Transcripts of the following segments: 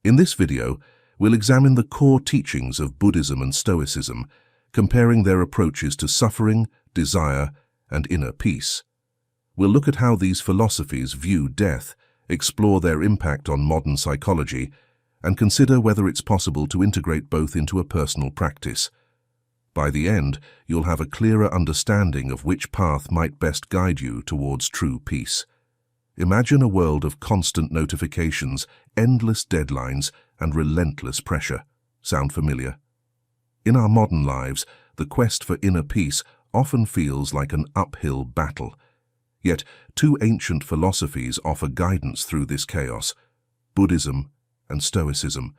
In this video, we'll examine the core teachings of Buddhism and Stoicism, comparing their approaches to suffering, desire, and inner peace. We'll look at how these philosophies view death, explore their impact on modern psychology, and consider whether it's possible to integrate both into a personal practice. By the end, you'll have a clearer understanding of which path might best guide you towards true peace. Imagine a world of constant notifications, endless deadlines, and relentless pressure. Sound familiar? In our modern lives, the quest for inner peace often feels like an uphill battle. Yet, two ancient philosophies offer guidance through this chaos: Buddhism and Stoicism.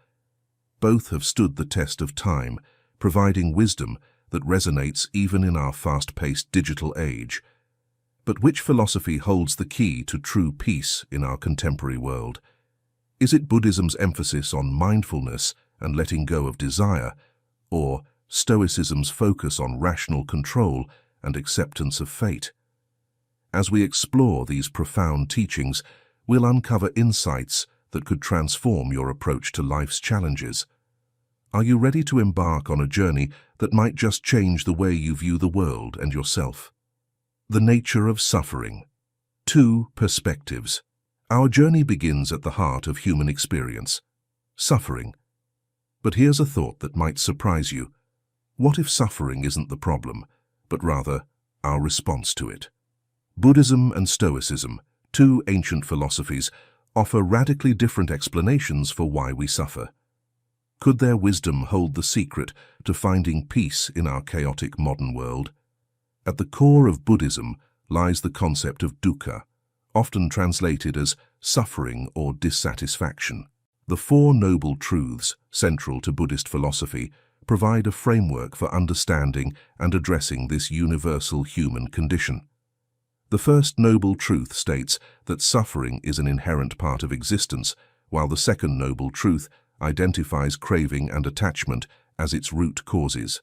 Both have stood the test of time, providing wisdom that resonates even in our fast-paced digital age. But which philosophy holds the key to true peace in our contemporary world? Is it Buddhism's emphasis on mindfulness and letting go of desire, or Stoicism's focus on rational control and acceptance of fate? As we explore these profound teachings, we'll uncover insights that could transform your approach to life's challenges. Are you ready to embark on a journey that might just change the way you view the world and yourself? The nature of suffering. Two perspectives. Our journey begins at the heart of human experience: suffering. But here's a thought that might surprise you. What if suffering isn't the problem, but rather our response to it? Buddhism and Stoicism, two ancient philosophies, offer radically different explanations for why we suffer. Could their wisdom hold the secret to finding peace in our chaotic modern world? At the core of Buddhism lies the concept of dukkha, often translated as suffering or dissatisfaction. The Four Noble Truths, central to Buddhist philosophy, provide a framework for understanding and addressing this universal human condition. The first noble truth states that suffering is an inherent part of existence, while the second noble truth identifies craving and attachment as its root causes.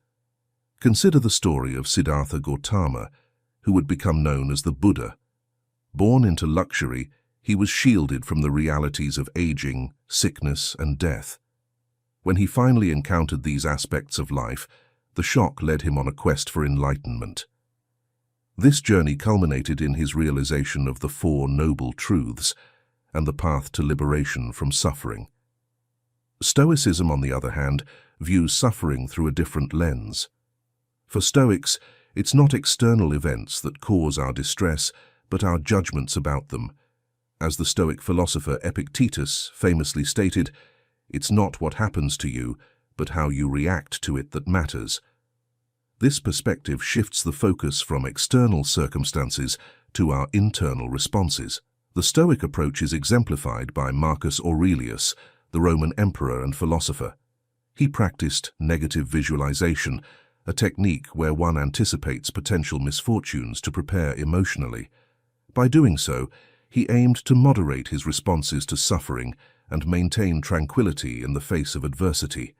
Consider the story of Siddhartha Gautama, who would become known as the Buddha. Born into luxury, he was shielded from the realities of aging, sickness, and death. When he finally encountered these aspects of life, the shock led him on a quest for enlightenment. This journey culminated in his realization of the Four Noble Truths and the path to liberation from suffering. Stoicism, on the other hand, views suffering through a different lens. For Stoics, it's not external events that cause our distress, but our judgments about them. As the Stoic philosopher Epictetus famously stated, "It's not what happens to you, but how you react to it that matters." This perspective shifts the focus from external circumstances to our internal responses. The Stoic approach is exemplified by Marcus Aurelius, the Roman emperor and philosopher. He practiced negative visualization, a technique where one anticipates potential misfortunes to prepare emotionally. By doing so, he aimed to moderate his responses to suffering and maintain tranquility in the face of adversity.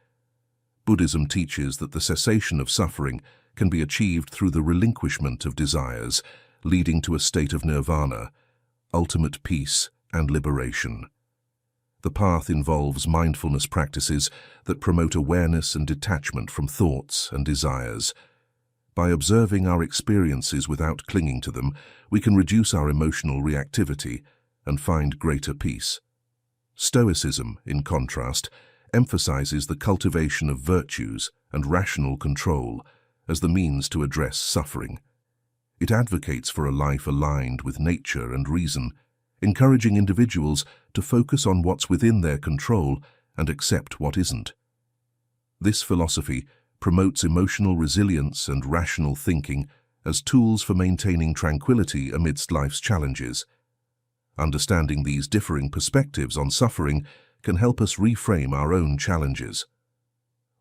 Buddhism teaches that the cessation of suffering can be achieved through the relinquishment of desires, leading to a state of nirvana, ultimate peace and liberation. The path involves mindfulness practices that promote awareness and detachment from thoughts and desires. By observing our experiences without clinging to them, we can reduce our emotional reactivity and find greater peace. Stoicism, in contrast, emphasizes the cultivation of virtues and rational control as the means to address suffering. It advocates for a life aligned with nature and reason, encouraging individuals to focus on what's within their control and accept what isn't. This philosophy promotes emotional resilience and rational thinking as tools for maintaining tranquility amidst life's challenges. Understanding these differing perspectives on suffering can help us reframe our own challenges.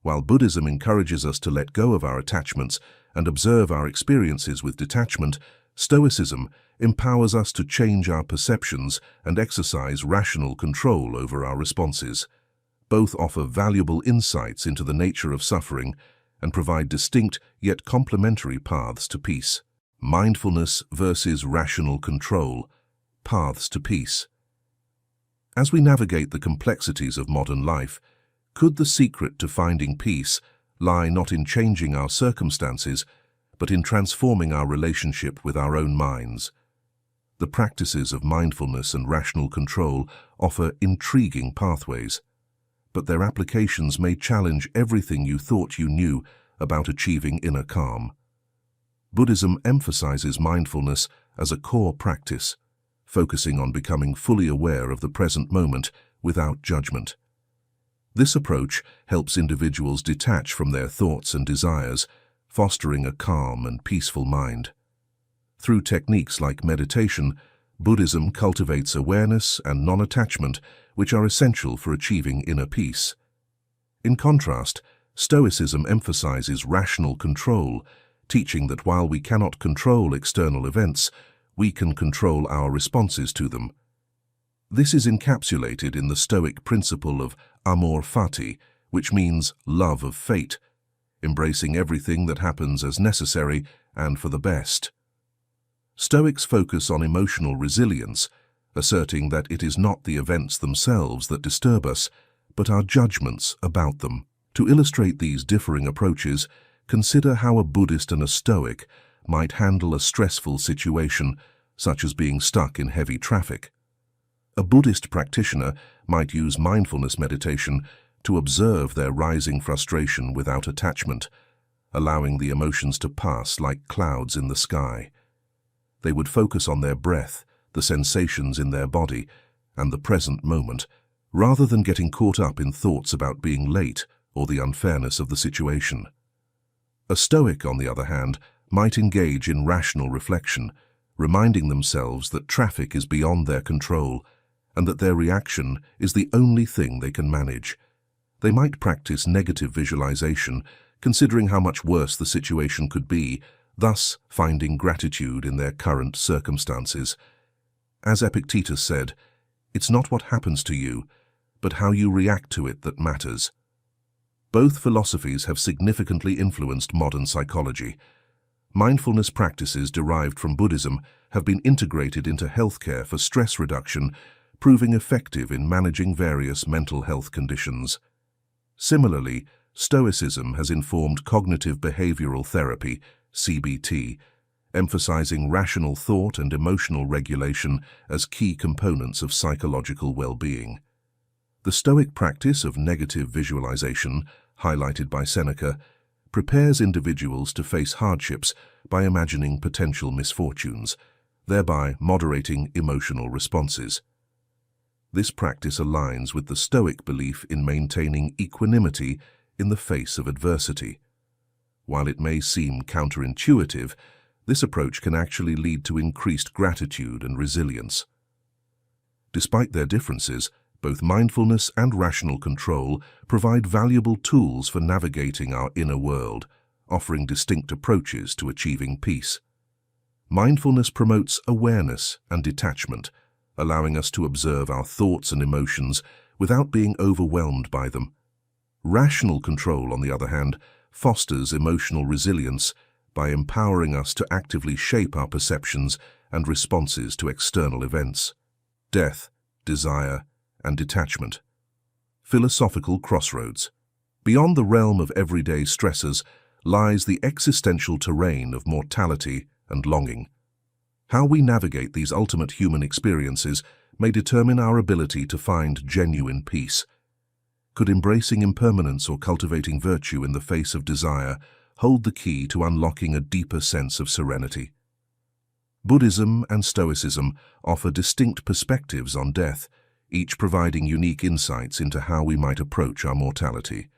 While Buddhism encourages us to let go of our attachments and observe our experiences with detachment, Stoicism empowers us to change our perceptions and exercise rational control over our responses. Both offer valuable insights into the nature of suffering and provide distinct yet complementary paths to peace. Mindfulness versus rational control. Paths to peace. As we navigate the complexities of modern life, could the secret to finding peace lie not in changing our circumstances, but in transforming our relationship with our own minds? The practices of mindfulness and rational control offer intriguing pathways, but their applications may challenge everything you thought you knew about achieving inner calm. Buddhism emphasizes mindfulness as a core practice, focusing on becoming fully aware of the present moment without judgment. This approach helps individuals detach from their thoughts and desires, fostering a calm and peaceful mind. Through techniques like meditation, Buddhism cultivates awareness and non-attachment, which are essential for achieving inner peace. In contrast, Stoicism emphasizes rational control, teaching that while we cannot control external events, we can control our responses to them. This is encapsulated in the Stoic principle of amor fati, which means love of fate, embracing everything that happens as necessary and for the best. Stoics focus on emotional resilience, asserting that it is not the events themselves that disturb us, but our judgments about them. To illustrate these differing approaches, consider how a Buddhist and a Stoic might handle a stressful situation, such as being stuck in heavy traffic. A Buddhist practitioner might use mindfulness meditation to observe their rising frustration without attachment, allowing the emotions to pass like clouds in the sky. They would focus on their breath, the sensations in their body, and the present moment, rather than getting caught up in thoughts about being late or the unfairness of the situation. A Stoic, on the other hand, might engage in rational reflection, reminding themselves that traffic is beyond their control and that their reaction is the only thing they can manage. They might practice negative visualization, considering how much worse the situation could be, thus finding gratitude in their current circumstances. As Epictetus said, "It's not what happens to you, but how you react to it that matters." Both philosophies have significantly influenced modern psychology. Mindfulness practices derived from Buddhism have been integrated into healthcare for stress reduction, proving effective in managing various mental health conditions. Similarly, Stoicism has informed cognitive behavioral therapy, CBT, emphasizing rational thought and emotional regulation as key components of psychological well-being. The Stoic practice of negative visualization, highlighted by Seneca, prepares individuals to face hardships by imagining potential misfortunes, thereby moderating emotional responses. This practice aligns with the Stoic belief in maintaining equanimity in the face of adversity. While it may seem counterintuitive, this approach can actually lead to increased gratitude and resilience. Despite their differences, both mindfulness and rational control provide valuable tools for navigating our inner world, offering distinct approaches to achieving peace. Mindfulness promotes awareness and detachment, allowing us to observe our thoughts and emotions without being overwhelmed by them. Rational control, on the other hand, fosters emotional resilience by empowering us to actively shape our perceptions and responses to external events. Death, desire, and detachment. Philosophical crossroads. Beyond the realm of everyday stresses lies the existential terrain of mortality and longing. How we navigate these ultimate human experiences may determine our ability to find genuine peace. Could embracing impermanence or cultivating virtue in the face of desire hold the key to unlocking a deeper sense of serenity? Buddhism and Stoicism offer distinct perspectives on death, each providing unique insights into how we might approach our mortality.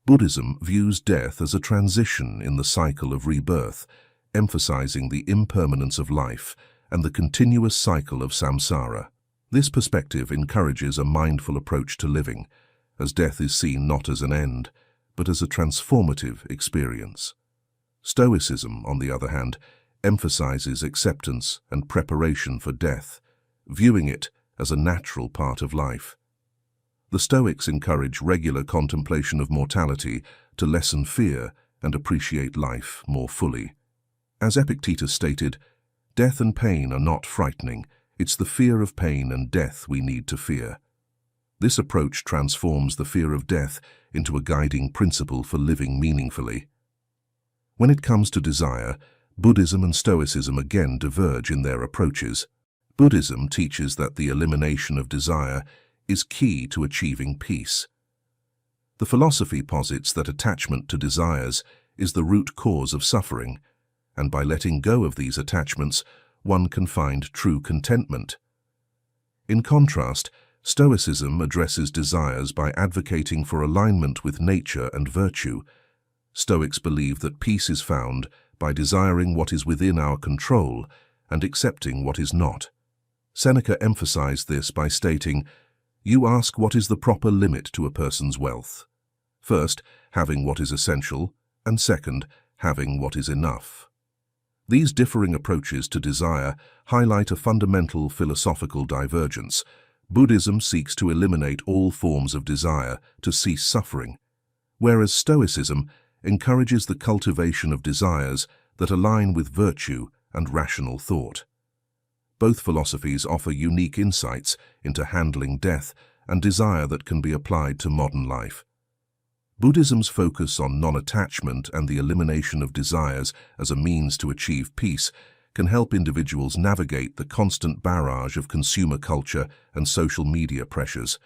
Buddhism views death as a transition in the cycle of rebirth, emphasizing the impermanence of life and the continuous cycle of samsara. This perspective encourages a mindful approach to living, as death is seen not as an end, but as a transformative experience. Stoicism, on the other hand, emphasizes acceptance and preparation for death, viewing it as a natural part of life. The Stoics encourage regular contemplation of mortality to lessen fear and appreciate life more fully. As Epictetus stated, "Death and pain are not frightening. It's the fear of pain and death we need to fear." This approach transforms the fear of death into a guiding principle for living meaningfully. When it comes to desire, Buddhism and Stoicism again diverge in their approaches. Buddhism teaches that the elimination of desire is key to achieving peace. The philosophy posits that attachment to desires is the root cause of suffering, and by letting go of these attachments, one can find true contentment. In contrast, Stoicism addresses desires by advocating for alignment with nature and virtue. Stoics believe that peace is found by desiring what is within our control and accepting what is not. Seneca emphasized this by stating, "You ask what is the proper limit to a person's wealth. First, having what is essential, and second, having what is enough." These differing approaches to desire highlight a fundamental philosophical divergence. Buddhism seeks to eliminate all forms of desire to cease suffering, whereas Stoicism encourages the cultivation of desires that align with virtue and rational thought. Both philosophies offer unique insights into handling death and desire that can be applied to modern life. Buddhism's focus on non-attachment and the elimination of desires as a means to achieve peace can help individuals navigate the constant barrage of consumer culture and social media pressures.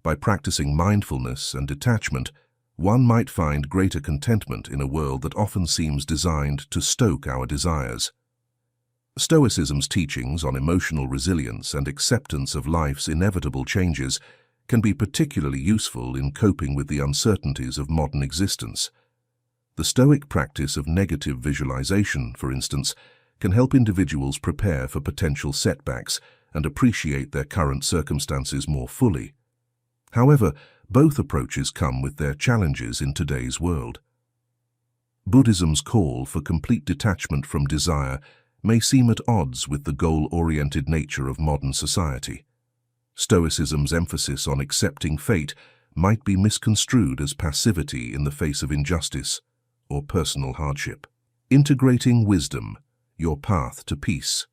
By practicing mindfulness and detachment, one might find greater contentment in a world that often seems designed to stoke our desires. Stoicism's teachings on emotional resilience and acceptance of life's inevitable changes can be particularly useful in coping with the uncertainties of modern existence. The Stoic practice of negative visualization, for instance, can help individuals prepare for potential setbacks and appreciate their current circumstances more fully. However, both approaches come with their challenges in today's world. Buddhism's call for complete detachment from desire may seem at odds with the goal-oriented nature of modern society. Stoicism's emphasis on accepting fate might be misconstrued as passivity in the face of injustice or personal hardship. Integrating wisdom, your path to peace.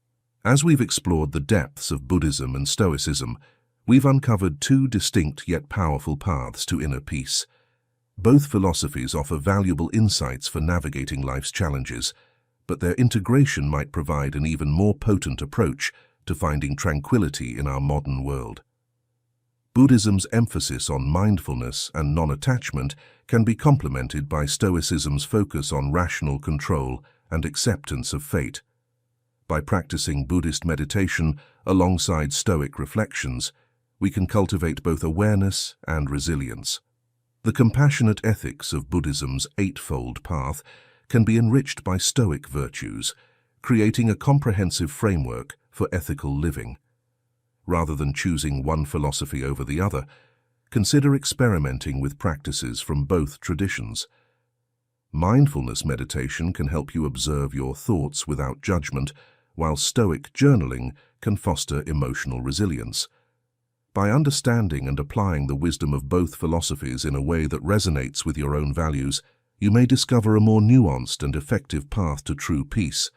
As we've explored the depths of Buddhism and Stoicism, we've uncovered two distinct yet powerful paths to inner peace. Both philosophies offer valuable insights for navigating life's challenges, but their integration might provide an even more potent approach to finding tranquility in our modern world. Buddhism's emphasis on mindfulness and non-attachment can be complemented by Stoicism's focus on rational control and acceptance of fate. By practicing Buddhist meditation alongside Stoic reflections, we can cultivate both awareness and resilience. The compassionate ethics of Buddhism's eightfold path can be enriched by Stoic virtues, creating a comprehensive framework for ethical living. Rather than choosing one philosophy over the other, consider experimenting with practices from both traditions. Mindfulness meditation can help you observe your thoughts without judgment, while Stoic journaling can foster emotional resilience. By understanding and applying the wisdom of both philosophies in a way that resonates with your own values, you may discover a more nuanced and effective path to true peace.